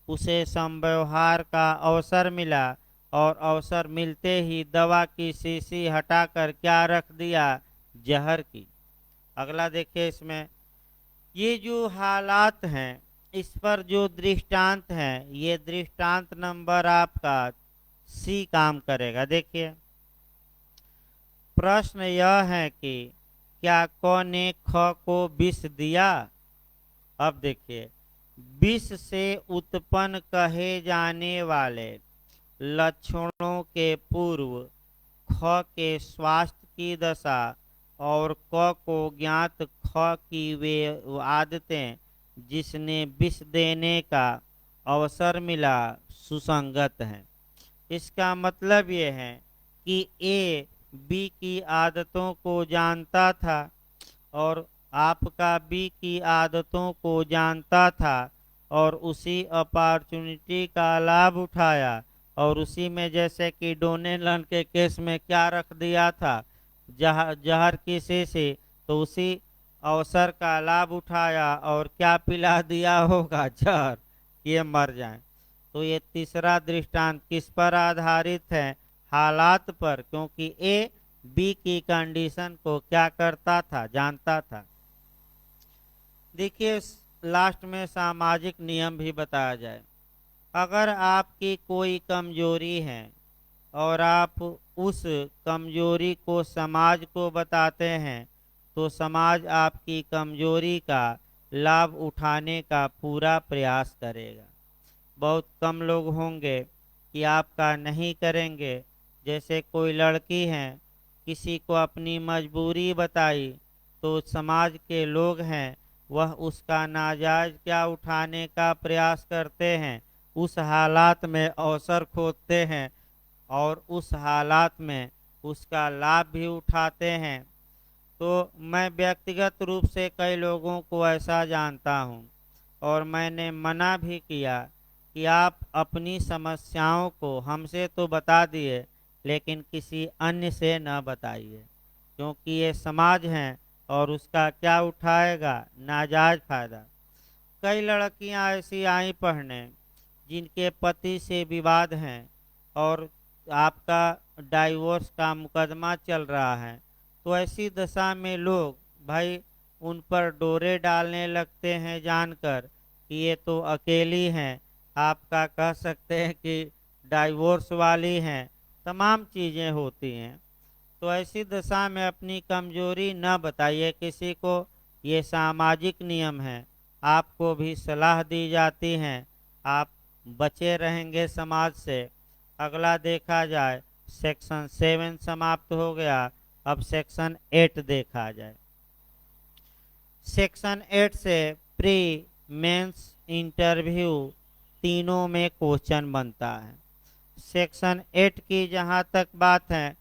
Speaker 1: उसे संव्यवहार का अवसर मिला और अवसर मिलते ही दवा की शीशी हटाकर क्या रख दिया, जहर की। अगला देखिए, इसमें ये जो हालात हैं इस पर जो दृष्टांत है, ये दृष्टांत नंबर आपका सी काम करेगा। देखिए प्रश्न यह है कि क्या क ने ख को विष दिया। अब देखिए, विष से उत्पन्न कहे जाने वाले लक्षणों के पूर्व ख के स्वास्थ्य की दशा और क को ज्ञात ख की वे आदतें जिसने विष देने का अवसर मिला सुसंगत हैं। इसका मतलब ये है कि ए बी की आदतों को जानता था और आपका बी की आदतों को जानता था और उसी अपॉर्चुनिटी का लाभ उठाया और उसी में जैसे कि डोनेलन के केस में क्या रख दिया था, जहर की शीशी, तो उसी अवसर का लाभ उठाया और क्या पिला दिया होगा, जहर, ये मर जाएं। तो ये तीसरा दृष्टांत किस पर आधारित है, हालात पर, क्योंकि ए बी की कंडीशन को क्या करता था, जानता था। देखिए लास्ट में सामाजिक नियम भी बताया जाए। अगर आपकी कोई कमजोरी है और आप उस कमजोरी को समाज को बताते हैं तो समाज आपकी कमजोरी का लाभ उठाने का पूरा प्रयास करेगा। बहुत कम लोग होंगे कि आपका नहीं करेंगे। जैसे कोई लड़की है, किसी को अपनी मजबूरी बताई तो समाज के लोग हैं वह उसका नाजायज क्या उठाने का प्रयास करते हैं, उस हालात में अवसर खोजते हैं और उस हालात में उसका लाभ भी उठाते हैं। तो मैं व्यक्तिगत रूप से कई लोगों को ऐसा जानता हूं और मैंने मना भी किया कि आप अपनी समस्याओं को हमसे तो बता दिए लेकिन किसी अन्य से न बताइए, क्योंकि ये समाज है और उसका क्या उठाएगा, नाजायज फायदा। कई लड़कियां ऐसी आई पढ़ने जिनके पति से विवाद हैं और आपका डाइवोर्स का मुकदमा चल रहा है, तो ऐसी दशा में लोग भाई उन पर डोरे डालने लगते हैं जानकर कि ये तो अकेली हैं, आपका कह सकते हैं कि डाइवोर्स वाली हैं, तमाम चीज़ें होती हैं। तो ऐसी दशा में अपनी कमजोरी न बताइए किसी को, ये सामाजिक नियम है। आपको भी सलाह दी जाती है, आप बचे रहेंगे समाज से। अगला देखा जाए, सेक्शन 7 समाप्त हो गया, अब सेक्शन 8 देखा जाए। सेक्शन 8 से प्री मेंस इंटरव्यू तीनों में क्वेश्चन बनता है। सेक्शन 8 की जहां तक बात है,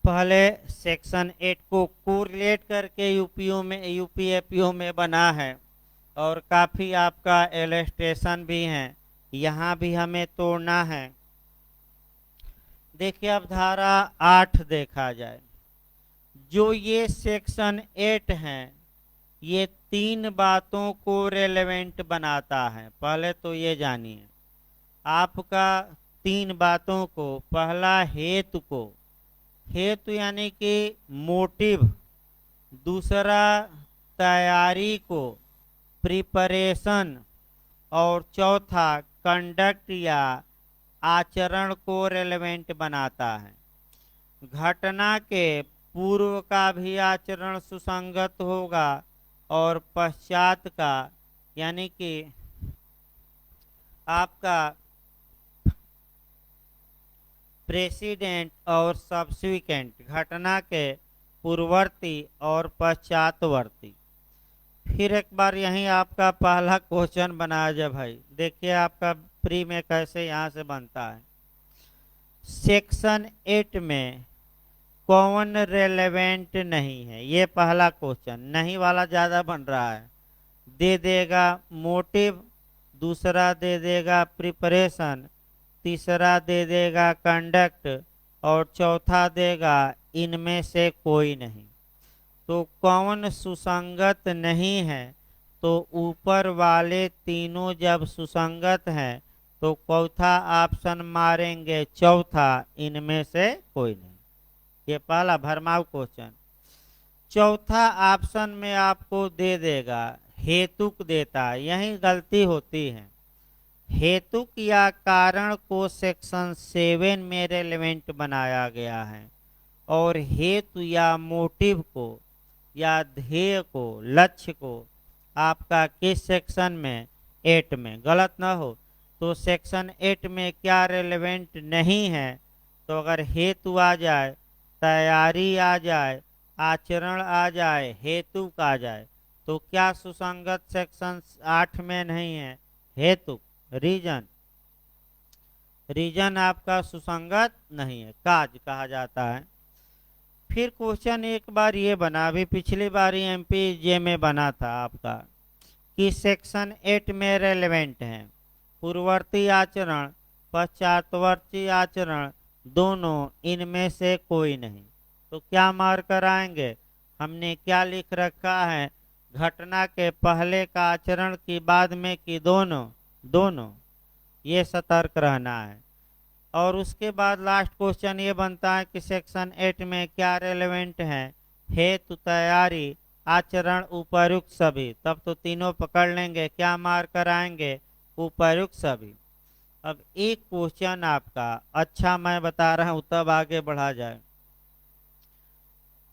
Speaker 1: पहले सेक्शन 8 को कोरिलेट करके यूपीएपीओ में बना है और काफ़ी आपका इलस्ट्रेशन भी है, यहाँ भी हमें तोड़ना है। देखिए अब धारा 8 देखा जाए। जो ये सेक्शन 8 है ये 3 बातों को रेलेवेंट बनाता है। पहले तो ये जानिए आपका 3 बातों को, पहला हेतु को, हेतु यानी कि मोटिव, दूसरा तैयारी को, प्रिपरेशन, और चौथा कंडक्ट या आचरण को रेलेवेंट बनाता है। घटना के पूर्व का भी आचरण सुसंगत होगा और पश्चात का, यानी कि आपका प्रेसिडेंट और सब्सिक्वेंट, घटना के पूर्ववर्ती और पश्चातवर्ती। फिर एक बार यहीं आपका पहला क्वेश्चन बनाया जाए भाई, देखिए आपका प्री में कैसे यहाँ से बनता है। सेक्शन 8 में कौन रेलेवेंट नहीं है, ये पहला क्वेश्चन, नहीं वाला ज़्यादा बन रहा है। दे देगा मोटिव, दूसरा दे देगा प्रिपरेशन, तीसरा दे देगा कंडक्ट और चौथा देगा इनमें से कोई नहीं। तो कौन सुसंगत नहीं है? तो ऊपर वाले तीनों जब सुसंगत हैं तो चौथा ऑप्शन मारेंगे, चौथा इनमें से कोई नहीं। ये पहला भरमाऊ क्वेश्चन। चौथा ऑप्शन में आपको दे देगा हेतुक देता है, यही गलती होती है। हेतुक या कारण को सेक्शन 7 में रेलेवेंट बनाया गया है और हेतु या मोटिव को या ध्येय को, लक्ष्य को आपका किस सेक्शन में? 8 में। गलत ना हो तो सेक्शन 8 में क्या रेलेवेंट नहीं है? तो अगर हेतु आ जाए, तैयारी आ जाए, आचरण आ जाए, हेतु आ जाए, तो क्या सुसंगत सेक्शन 8 में नहीं है? हेतु, रीजन, रीजन आपका सुसंगत नहीं है, काज कहा जाता है। फिर क्वेश्चन एक बार ये बना, अभी पिछली बार एमपीजे में बना था आपका, कि सेक्शन 8 में रेलेवेंट है पूर्ववर्ती आचरण, पश्चातवर्ती आचरण, दोनों इनमें से कोई नहीं। तो क्या मार्क कराएंगे? हमने क्या लिख रखा है? घटना के पहले का आचरण की बाद में की दोनों, दोनों, ये सतर्क रहना है। और उसके बाद लास्ट क्वेश्चन ये बनता है कि सेक्शन 8 में क्या रेलेवेंट है? हेतु, तैयारी, आचरण, उपयुक्त सभी। तब तो तीनों पकड़ लेंगे, क्या मार्क कराएंगे? उपयुक्त सभी। अब एक क्वेश्चन आपका अच्छा मैं बता रहा हूं तब आगे बढ़ा जाए।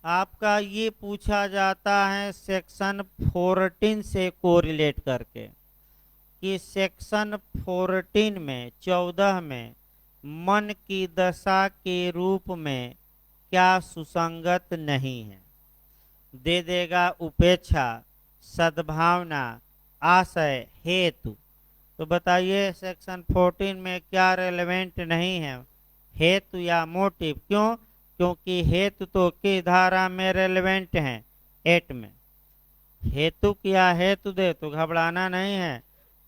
Speaker 1: आपका ये पूछा जाता है सेक्शन 14 से कोरिलेट करके कि सेक्शन 14 में 14 में मन की दशा के रूप में क्या सुसंगत नहीं है? दे देगा उपेक्षा, सद्भावना, आशय, हेतु। तो बताइए सेक्शन 14 में क्या रेलेवेंट नहीं है? हेतु या मोटिव। क्यों? क्योंकि हेतु तो की धारा में रेलेवेंट है? 8 में। हेतु क्या हेतु दे तो घबराना नहीं है।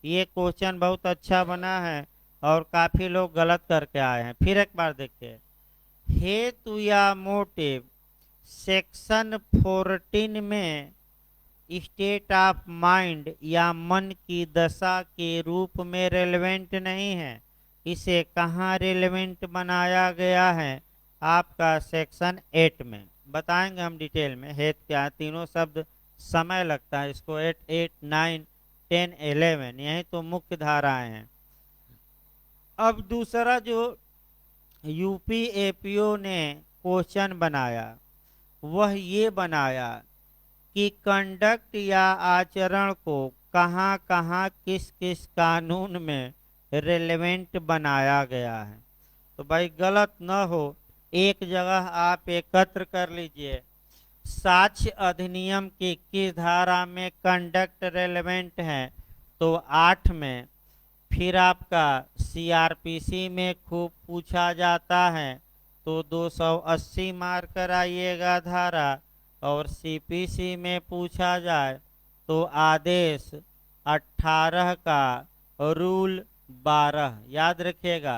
Speaker 1: ये क्वेश्चन बहुत अच्छा बना है और काफी लोग गलत करके आए हैं। फिर एक बार देखिए, हेतु या मोटिव सेक्शन 14 में स्टेट ऑफ माइंड या मन की दशा के रूप में रेलेवेंट नहीं है। इसे कहाँ रेलेवेंट बनाया गया है? आपका सेक्शन 8 में। बताएंगे हम डिटेल में हेतु क्या है, तीनों शब्द समय लगता है इसको। 8, 8, 9, 10, 11 यही तो मुख्य धाराएं हैं। अब दूसरा जो यूपी एपीओ ने क्वेश्चन बनाया वह ये बनाया कि कंडक्ट या आचरण को कहाँ कहाँ किस किस कानून में रेलेवेंट बनाया गया है। तो भाई गलत न हो, एक जगह आप एकत्र कर लीजिए। साक्ष्य अधिनियम की किस धारा में कंडक्ट रेलेवेंट है? तो 8 में। फिर आपका सीआरपीसी में खूब पूछा जाता है तो 280 मार्क कराइएगा धारा, और सीपीसी में पूछा जाए तो आदेश 18 का रूल 12 याद रखिएगा।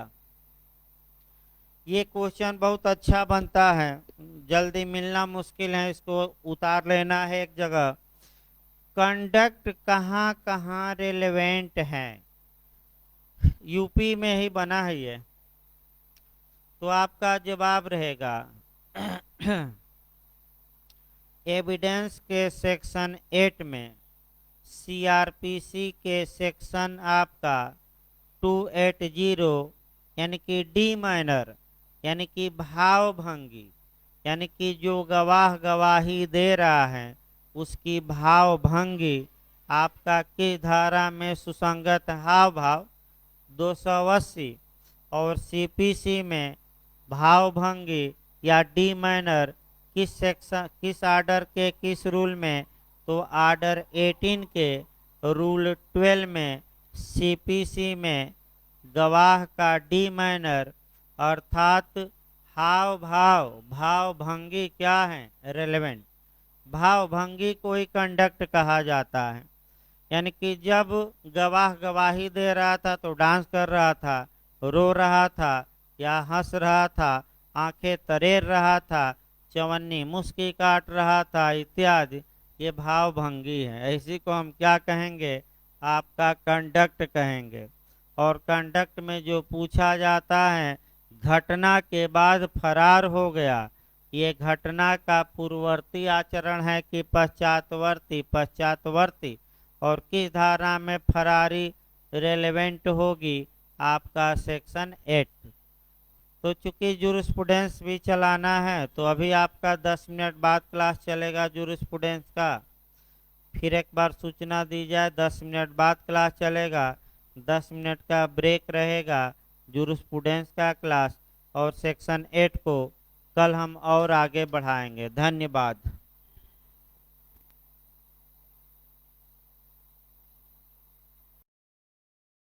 Speaker 1: ये क्वेश्चन बहुत अच्छा बनता है, जल्दी मिलना मुश्किल है, इसको उतार लेना है एक जगह। कंडक्ट कहाँ कहाँ रेलेवेंट है? यूपी में ही बना है ये। तो आपका जवाब रहेगा एविडेंस के सेक्शन 8 में, सीआरपीसी के सेक्शन आपका 280 यानी कि डी माइनर यानी कि भाव भंगी, यानी कि जो गवाह गवाही दे रहा है उसकी भाव भंगी आपका किस धारा में सुसंगत? हाव भाव 280। और सीपीसी में भाव भंगी या डी माइनर किस सेक्शन, किस आर्डर के किस रूल में? तो आर्डर 18 के रूल 12 में सीपीसी में गवाह का डी माइनर अर्थात हाव भाव भाव भंगी क्या है? रेलेवेंट। भाव भंगी को ही कंडक्ट कहा जाता है। यानी कि जब गवाह गवाही दे रहा था तो डांस कर रहा था, रो रहा था या हंस रहा था, आंखें तरेर रहा था, चवन्नी मुस्की काट रहा था इत्यादि, ये भाव भंगी है। ऐसी को हम क्या कहेंगे? आपका कंडक्ट कहेंगे। और कंडक्ट में जो पूछा जाता है, घटना के बाद फरार हो गया, ये घटना का पूर्ववर्ती आचरण है कि पश्चातवर्ती? पश्चातवर्ती। और किस धारा में फरारी रेलेवेंट होगी? आपका सेक्शन 8। तो चूंकि जूरिस्प्रूडेंस भी चलाना है, तो अभी आपका 10 मिनट बाद क्लास चलेगा जूरिस्प्रूडेंस का। फिर एक बार सूचना दी जाए, 10 मिनट बाद क्लास चलेगा, 10 मिनट का ब्रेक रहेगा जूरिस्प्रूडेंस का क्लास, और सेक्शन 8 को कल हम और आगे बढ़ाएंगे। धन्यवाद।